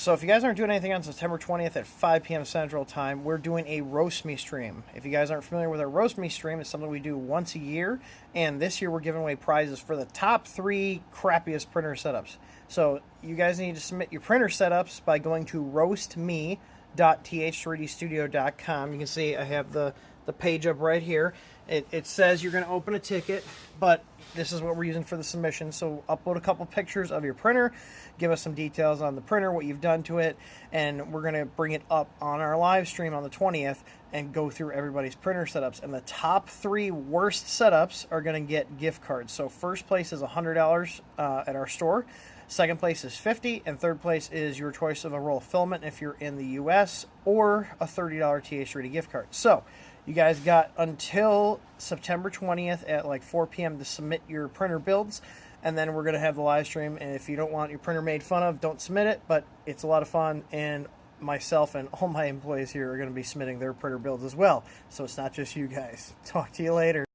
So if you guys aren't doing anything on September 20th at 5 p.m. Central Time, we're doing a Roast Me stream. If you guys aren't familiar with our Roast Me stream, it's something we do once a year. And this year we're giving away prizes for the top 3 crappiest printer setups. So you guys need to submit your printer setups by going to roastme.th3dstudio.com. You can see I have the page up right here. It says you're going to open a ticket, but this is what we're using for the submission. So upload a couple pictures of your printer, give us some details on the printer, what you've done to it, and we're going to bring it up on our live stream on the 20th and go through everybody's printer setups. And the top 3 worst setups are going to get gift cards. So first place is $100 at our store. Second place is $50, and third place is your choice of a roll of filament if you're in the U.S., or a $30 TH3D gift card. So you guys got until September 20th at like 4 p.m. to submit your printer builds, and then we're going to have the live stream. And if you don't want your printer made fun of, don't submit it, but it's a lot of fun, and myself and all my employees here are going to be submitting their printer builds as well. So it's not just you guys. Talk to you later.